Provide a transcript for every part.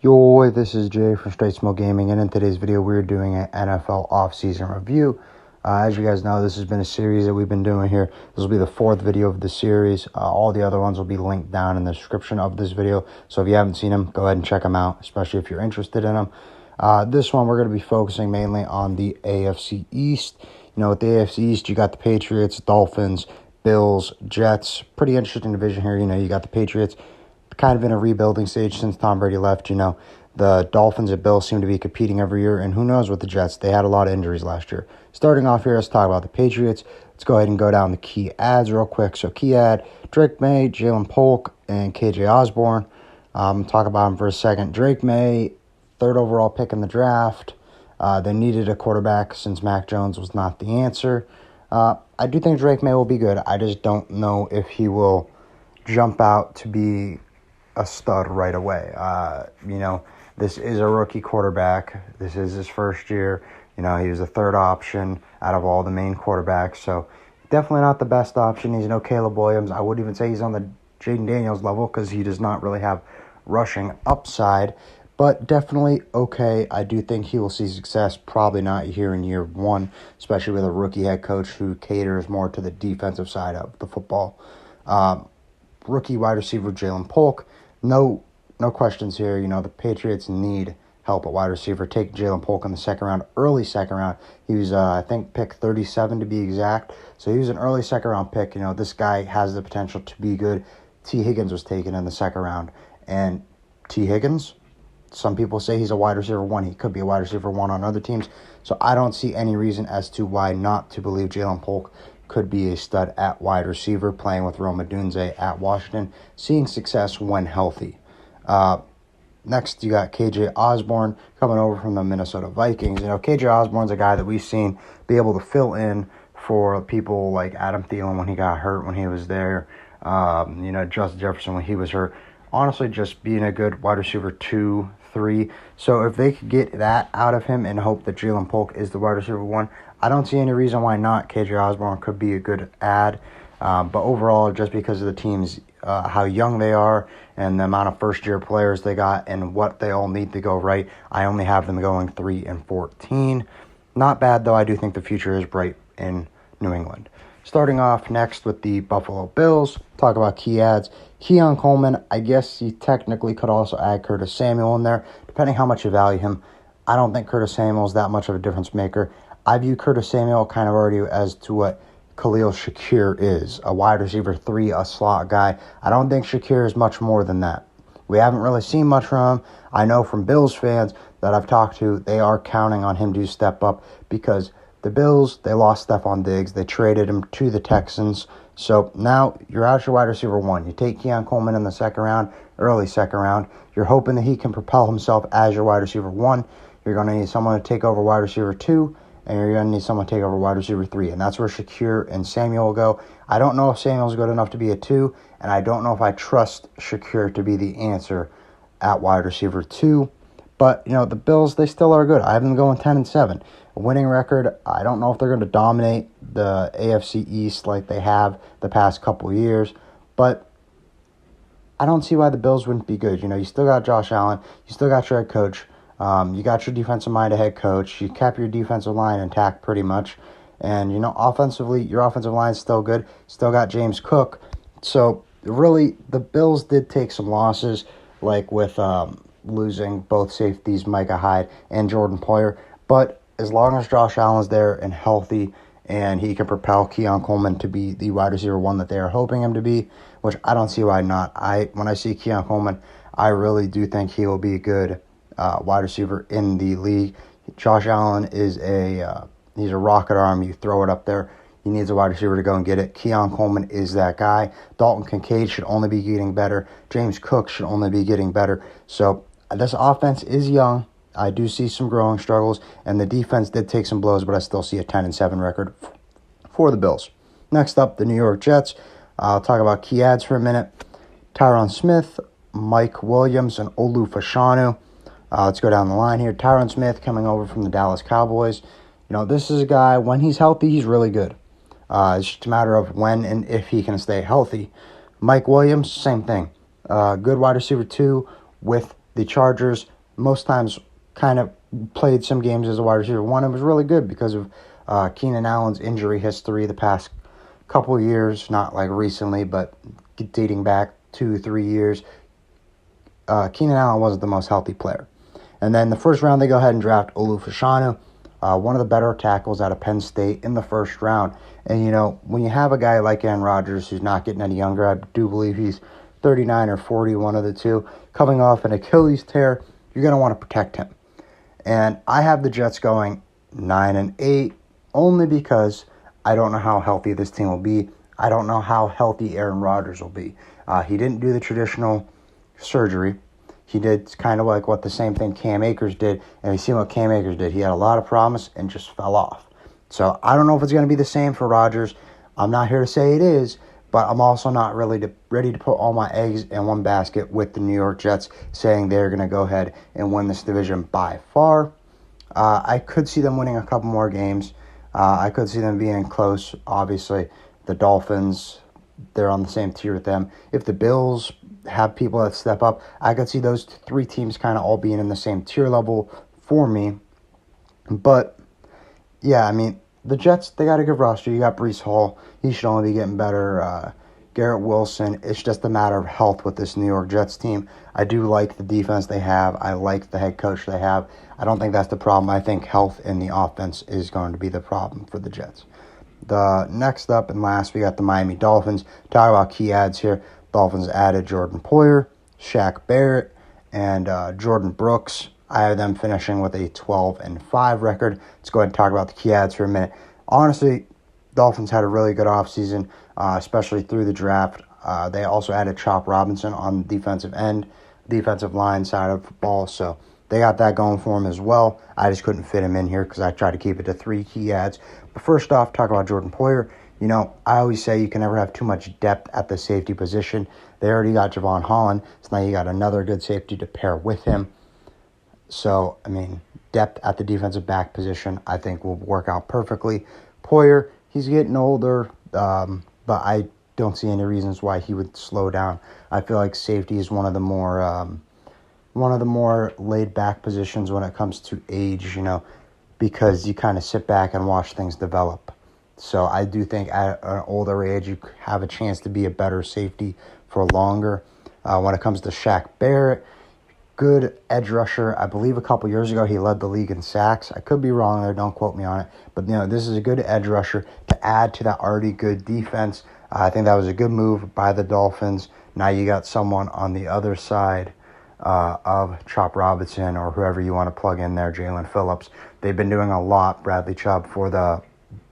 Yo, this is Jay from Straight Smoke Gaming, and in today's video, we're doing an NFL offseason review. As you guys know, this has been a series that we've been doing here. This will be the fourth video of the series. All the other ones will be linked down in the description of this video. So if you haven't seen them, go ahead and check them out, especially if you're interested in them. This one, we're going to be focusing mainly on the AFC East. You know, with the AFC East, you got the Patriots, Dolphins, Bills, Jets. Pretty interesting division here. You know, you got the Patriots kind of in a rebuilding stage since Tom Brady left. You know, the Dolphins and Bills seem to be competing every year, and who knows with the Jets. They had a lot of injuries last year. Starting off here, let's talk about the Patriots. Let's go ahead and go down the key adds real quick. So key add, Drake May, Jalen Polk, and KJ Osborne. Talk about them for a second. Drake May, third overall pick in the draft. They needed a quarterback since Mac Jones was not the answer. I do think Drake May will be good. I just don't know if he will jump out to be a stud right away. You know, this is a rookie quarterback. This is his first year. You know, he was the third option out of all the main quarterbacks, so definitely not the best option. He's no Caleb Williams. I wouldn't even say he's on the Jaden Daniels level because he does not really have rushing upside, but definitely okay. I do think he will see success, probably not here in year one, especially with a rookie head coach who caters more to the defensive side of the football. Rookie wide receiver Jalen Polk. No questions here. You know, the Patriots need help at wide receiver. Take Jalen Polk in the second round, early second round. He was, I think, pick 37 to be exact. So he was an early second round pick. You know, this guy has the potential to be good. T. Higgins was taken in the second round. And T. Higgins, some people say he's a wide receiver one. He could be a wide receiver one on other teams. So I don't see any reason as to why not to believe Jalen Polk could be a stud at wide receiver, playing with Rome Odunze at Washington, seeing success when healthy. Next, you got KJ Osborne coming over from the Minnesota Vikings. You know, KJ Osborne's a guy that we've seen be able to fill in for people like Adam Thielen when he got hurt when he was there. You know, Justin Jefferson when he was hurt. Honestly, just being a good wide receiver 2, 3. So if they could get that out of him and hope that Jalen Polk is the wide receiver 1, I don't see any reason why not. KJ Osborne could be a good add. But overall, just because of the teams, how young they are and the amount of first-year players they got and what they all need to go right, I only have them going 3-14. Not bad, though. I do think the future is bright in New England. Starting off next with the Buffalo Bills, talk about key adds. Keon Coleman, I guess you technically could also add Curtis Samuel in there, depending how much you value him. I don't think Curtis Samuel is that much of a difference maker. I view Curtis Samuel kind of already as to what Khalil Shakir is, a wide receiver 3, a slot guy. I don't think Shakir is much more than that. We haven't really seen much from him. I know from Bills fans that I've talked to, they are counting on him to step up because the Bills, they lost Stephon Diggs. They traded him to the Texans. So now you're out your wide receiver 1. You take Keon Coleman in the second round, early second round. You're hoping that he can propel himself as your wide receiver 1. You're going to need someone to take over wide receiver 2. And you're going to need someone to take over wide receiver 3. And that's where Shakir and Samuel will go. I don't know if Samuel's good enough to be a 2. And I don't know if I trust Shakir to be the answer at wide receiver 2. But, you know, the Bills, they still are good. I have them going 10-7. A winning record, I don't know if they're going to dominate the AFC East like they have the past couple years. But I don't see why the Bills wouldn't be good. You know, you still got Josh Allen. You still got your head coach. You got your defensive-minded head coach. You kept your defensive line intact pretty much. And, you know, offensively, your offensive line is still good. Still got James Cook. So, really, the Bills did take some losses, like with losing both safeties, Micah Hyde and Jordan Poyer. But as long as Josh Allen's there and healthy and he can propel Keon Coleman to be the wide receiver 1 that they are hoping him to be, which I don't see why not. When I see Keon Coleman, I really do think he will be a good wide receiver in the league. Josh Allen is he's a rocket arm. You throw it up there, he needs a wide receiver to go and get it. Keon Coleman is that guy. Dalton Kincaid should only be getting better. James Cook should only be getting better. So this offense is young. I do see some growing struggles, and the defense did take some blows, but I still see a 10-7 record for the Bills. Next up, the New York Jets. I'll talk about key adds for a minute. Tyron Smith, Mike Williams, and Olu Fashanu. Let's go down the line here. Tyron Smith coming over from the Dallas Cowboys. You know, this is a guy, when he's healthy, he's really good. It's just a matter of when and if he can stay healthy. Mike Williams, same thing. Good wide receiver 2 with the Chargers. most times kind of played some games as a wide receiver. One, it was really good because of Keenan Allen's injury history the past couple of years, not like recently, but dating back 2-3 years. Keenan Allen wasn't the most healthy player. And then the first round, they go ahead and draft Olu Fashanu, one of the better tackles out of Penn State in the first round. And, you know, when you have a guy like Aaron Rodgers who's not getting any younger, I do believe he's 39 or 40, one of the two, coming off an Achilles tear, you're going to want to protect him. And I have the Jets going 9-8 only because I don't know how healthy this team will be. I don't know how healthy Aaron Rodgers will be. He didn't do the traditional surgery. He did kind of like what the same thing Cam Akers did, and we see what Cam Akers did. He had a lot of promise and just fell off. So I don't know if it's going to be the same for Rodgers. I'm not here to say it is, but I'm also not really ready to put all my eggs in one basket with the New York Jets saying they're going to go ahead and win this division by far. I could see them winning a couple more games. I could see them being close. Obviously, the Dolphins, they're on the same tier with them. If the Bills have people that step up, I could see those three teams kind of all being in the same tier level for me. But, yeah, I mean, the Jets, they got a good roster. You got Breece Hall. He should only be getting better. Garrett Wilson. It's just a matter of health with this New York Jets team. I do like the defense they have. I like the head coach they have. I don't think that's the problem. I think health in the offense is going to be the problem for the Jets. The next up and last, we got the Miami Dolphins. Talk about key adds here. Dolphins added Jordan Poyer, Shaq Barrett, and Jordan Brooks. I have them finishing with a 12-5 record. Let's go ahead and talk about the key adds for a minute. Honestly, Dolphins had a really good offseason, especially through the draft. They also added Chop Robinson on the defensive line side of the ball, so they got that going for him as well. I just couldn't fit him in here because I tried to keep it to 3 key adds. But first off, talk about Jordan Poyer. You know, I always say you can never have too much depth at the safety position. They already got Javon Holland, so now you got another good safety to pair with him. So, I mean, depth at the defensive back position I think will work out perfectly. Poyer, he's getting older, but I don't see any reasons why he would slow down. I feel like safety is one of the more laid back positions when it comes to age, you know, because you kind of sit back and watch things develop. So I do think at an older age you have a chance to be a better safety for longer. When it comes to Shaq Barrett, good edge rusher. I believe a couple years ago he led the league in sacks. I could be wrong there. Don't quote me on it. But, you know, this is a good edge rusher to add to that already good defense. I think that was a good move by the Dolphins. Now you got someone on the other side of Chop Robinson or whoever you want to plug in there, Jalen Phillips. They've been doing a lot, Bradley Chubb, for the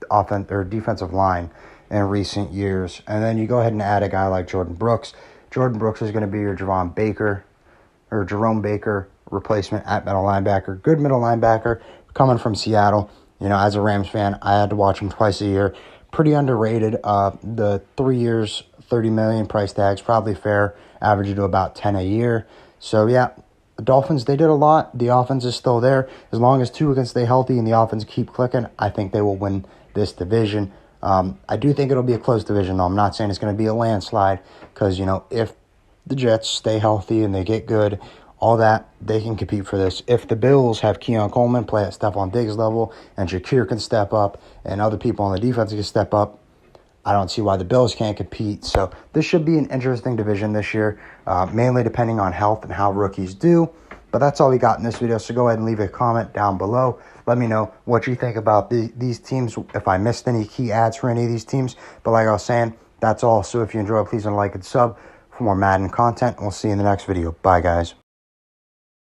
offense or defensive line in recent years. And then you go ahead and add a guy like Jordan Brooks. Jordan Brooks is going to be your Jerome Baker replacement at middle linebacker. Good middle linebacker coming from Seattle. You know, as a Rams fan, I had to watch him twice a year. Pretty underrated. The 3 years, $30 million price tag's probably fair, averaging to about 10 a year. So, yeah, the Dolphins, they did a lot. The offense is still there. As long as Tua can stay healthy and the offense keep clicking, I think they will win this division. I do think it'll be a close division, though. I'm not saying it's going to be a landslide because, you know, if the Jets stay healthy and they get good, all that, they can compete for this. If the Bills have Keon Coleman play at Stephon Diggs level and Shakir can step up and other people on the defense can step up, I don't see why the Bills can't compete. So this should be an interesting division this year, mainly depending on health and how rookies do. But that's all we got in this video, so go ahead and leave a comment down below. Let me know what you think about these teams, if I missed any key adds for any of these teams. But like I was saying, that's all. So if you enjoy, please like and sub for more Madden content. We'll see you in the next video. Bye, guys.